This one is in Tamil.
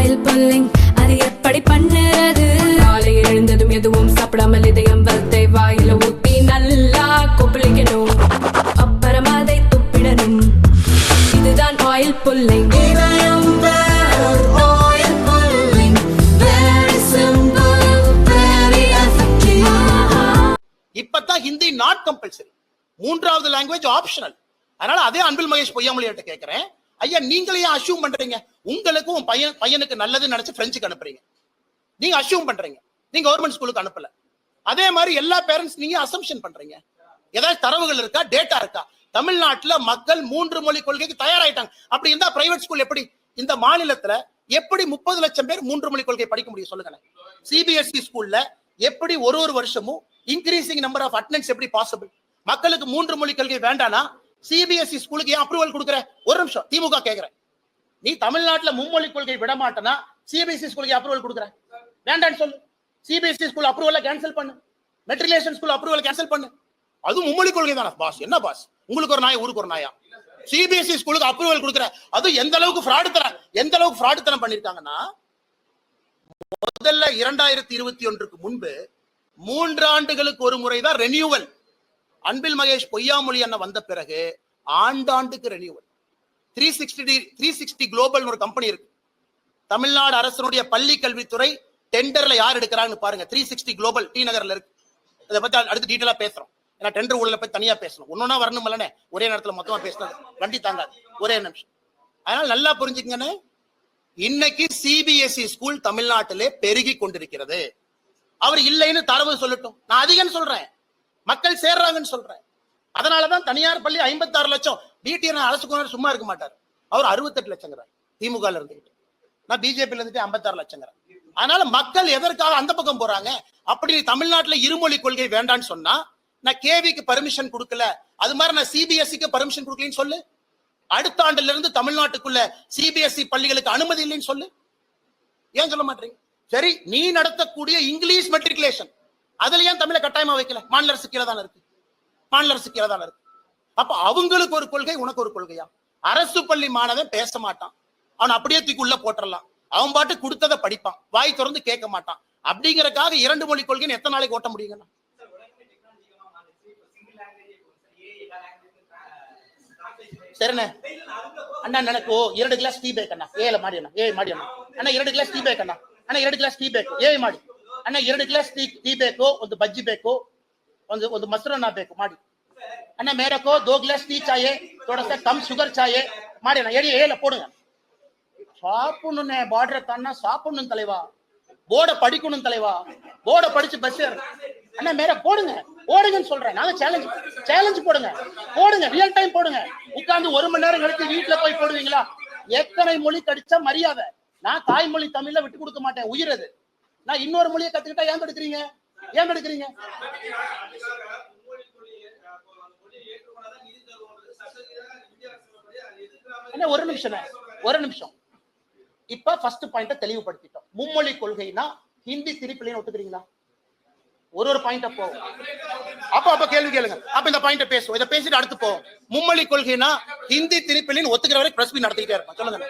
ஆயில் புல்லிங் அது எப்படி பண்ணுறது? காலையில் எழுந்ததும் எதுவும் சாப்பிடாமல் இதயம் வளத்தை வாயில ஊத்தி நல்லா கொப்பளிக்கணும், அப்புறம் அதை துப்பிடணும். இதுதான் ஆயில் புல்லிங். இப்பதான் ஹிந்தி நாட் கம்பல்சரி, 3வது லாங்குவேஜ் ஆப்ஷனல். அதனால அதே அன்பில் மகேஷ் பொய்யாமொழியிட்ட கேட்கிறேன், ஐயா நீங்களே ஏன் அஷ்யூம் பண்றீங்க? உங்களுக்கு உன் பையனுக்கு நல்லதுன்னு நினைச்சு பிரெஞ்சுக்கு அனுப்புறீங்க, நீங்க அஷ்யூம் பண்றீங்க, நீங்க கவர்மெண்ட் ஸ்கூலுக்கு அனுப்பல. அதே மாதிரி எல்லா பேரண்ட்ஸ் நீங்க அசம்ஷன் பண்றீங்க. ஏதாவது தரவுகள் இருக்கா, டேட்டா இருக்கா? தமிழ்நாட்டுல மக்கள் 3 மொழி கொள்கைக்கு தயாராயிட்டாங்க. அப்படி இருந்தா பிரைவேட் ஸ்கூல் எப்படி? இந்த மாநிலத்துல எப்படி 30 லட்சம் பேர் 3 மொழி கொள்கை படிக்க முடியும் சொல்லுங்க? சிபிஎஸ்இ ஸ்கூல்ல எப்படி ஒரு வருஷமும் இன்கிரீசிங் நம்பர் ஆஃப் அட்டெண்டன்ஸ் எப்படி பாசிபிள்? மக்களுக்கு 3 மொழி கொள்கை வேண்டானா சிபிஎஸ்இ ஸ்கூலுக்கு ஏன் அப்ரூவல் கொடுக்குற? ஒரு நிமிஷம், திமுக கேட்கிறேன், நீ தமிழ்நாட்டுல மும்மொழி கொள்கை விட மாட்டேனா சிபிஎஸ்இ ஸ்கூலுக்கு அப்ரூவல் கொடுக்குற? வேண்டான்னு சொல்லு. சிபிஎஸ்இ ஸ்கூல் அப்ரூவல் கேன்சல் பண்ணு, மெட்ரிகுலேஷன் ஸ்கூல் அப்ரூவல் கேன்சல் பண்ணு. அது மும்மொழி கொள்கை தானே பாஸ்? என்ன பாஸ், உங்களுக்கு ஒரு நாய் ஊருக்கு ஒரு நாயா? சிபிஎஸ்இ ஸ்கூலுக்கு அப்ரூவல் கொடுக்குற? அது எந்த அளவுக்கு ஃப்ராடு தனம் பண்ணிருக்காங்கன்னா, முதல்ல 2021 முன்பு 3 ஆண்டுகளுக்கு ஒரு முறைதான் ரெனியூவல். அன்பில் மகேஷ் பொய்யாமொழி அண்ணன் வந்த பிறகு ஆண்டாண்டுக்கு ரெனியூவல். 360 குளோபல் ஒரு கம்பெனி இருக்கு, தமிழ்நாடு அரசனுடைய பள்ளி கல்வித்துறை டெண்டர்ல யார் எடுக்கிறாங்கன்னு பாருங்க. 360 குளோபல் டி நகர்ல இருக்கு. இதை பத்தி அடுத்து டீட்டெயிலா பேசுறோம். ஏன்னா டெண்டர் ஊழலை பத்தி தனியா பேசணும், ஒன்னொன்னா வரணும் இல்லனே, ஒரே நேரத்துல மொத்தமா பேசினது வண்டி தாங்காது. ஒரே நிமிஷம், அதனால நல்லா புரிஞ்சுக்கங்கன்னு, இன்னைக்கு சிபிஎஸ்இ ஸ்கூல் தமிழ்நாட்டிலே பெருகி கொண்டிருக்கிறது. அவர் இல்லைன்னு தரவு சொல்லட்டும், நான் அதிகம் சொல்றேன், மக்கள் சேர்றாங்கன்னு சொல்றேன். அதனாலதான் தனியார் பள்ளி 56 லட்சம். பிடிஆர் அரசு சும்மா இருக்க மாட்டார், அவர் 68 லட்சங்கிறார் திமுக இருந்துகிட்டு, நான் பிஜேபி இருந்துட்டு 56 லட்சங்கிறேன். அதனால மக்கள் எதற்காக அந்த பக்கம் போறாங்க? அப்படி தமிழ்நாட்டுல இருமொழி கொள்கை வேண்டான்னு சொன்னா, நான் கேவிக்கு பர்மிஷன் கொடுக்கல, அது மாதிரி நான் சிபிஎஸ்இக்கு பர்மிஷன் கொடுக்கலன்னு சொல்லு. அடுத்த ஆண்டுல இருந்து தமிழ்நாட்டுக்குள்ள சிபிஎஸ்இ பள்ளிகளுக்கு அனுமதி இல்லைன்னு சொல்லு. ஏன் சொல்ல மாட்டீங்க? சரி, நீ நடத்தக்கூடிய இங்கிலீஷ் மெட்ரிகுலேஷன் அதுல ஏன் தமிழை கட்டாயமா வைக்கல? மாநில அரசு கீழே தானே இருக்கு. அப்ப அவங்களுக்கு ஒரு கொள்கை, உனக்கு ஒரு கொள்கையா? அரசு பள்ளி மாணவன் பேச மாட்டான், அவன் அப்படியே தூக்கி உள்ள போட்டுடலாம், அவன் பாட்டு கொடுத்ததை படிப்பான், வாய் திறந்து கேட்க மாட்டான். அப்படிங்கறக்காக 2 மொழி கொள்கைன்னு எத்தனை நாளைக்கு ஓட்ட முடியுங்க? சரிண்ணே அண்ணா, எனக்கு 2 கிளாஸ் டீ பேக் அண்ணா, ஏல மாடி அண்ணா, மாடி அண்ணா, அண்ணா 2 கிளாஸ் டீ பேக் அண்ணா, ಅಣ್ಣ 2 ಗ್ಲಾಸ್ ಟೀ ಬೇಕು, ಮಾಡಿ ಅಣ್ಣ 2 ಗ್ಲಾಸ್ ಟೀ ಬೇಕು, ಒಂದು ಬಜ್ಜಿ ಬೇಕು, ಒಂದು ಮೊಸರನ್ನ ಬೇಕು ಮಾಡಿ ಅಣ್ಣ. मेरे को 2 ग्लास टी चाहिए, थोड़ा सा कम शुगर चाहिए ಮಾಡಿ ಅಣ್ಣ. ஏல போடுங்க. சாப்பிடணும்னே, பார்டர் தான்னா சாப்பிடணும் தலைவா, போர்டை படிக்கணும் தலைவா, போர்டை படிச்சு பஸ் ஏறு அண்ணா. மேல போடுங்கன்னு சொல்றேன், நாங்க சேலஞ்ச் போடுங்க, ரியல் டைம் போடுங்க. உட்கார்ந்து 1 மணி நேரம் கழிச்சு வீட்டுல போய் போடுவீங்களா? எத்தனை மொழி கடிச்சா மரியாதை? நான் தாய்மொழி தமிழ்ல விட்டு கொடுக்க மாட்டேன், உயிர் அது. நான் இன்னொரு மொழியை கத்துக்கிட்டா ஏன் எடுக்கிறீங்க? ஒரு நிமிஷம். இப்ப ஃபர்ஸ்ட் பாயிண்ட தெளிவுபடுத்திட்டோம். மும்மொழி கொள்கைனா ஹிந்தி திருப்பிலையும் ஒத்துக்கிறீங்களா? ஒரு பாயிண்ட் போகும். அப்ப கேள்வி கேளுங்க. அப்ப இந்த பாயிண்ட பேசுவோம், இதை பேசிட்டு அடுத்து போவோம். மும்மொழி கொள்கைனா ஹிந்தி திருப்பிலையும் ஒத்துக்கிற வரை பிரஸ் மீட் நடத்திக்கிட்டே இருப்போம். சொல்லுங்க.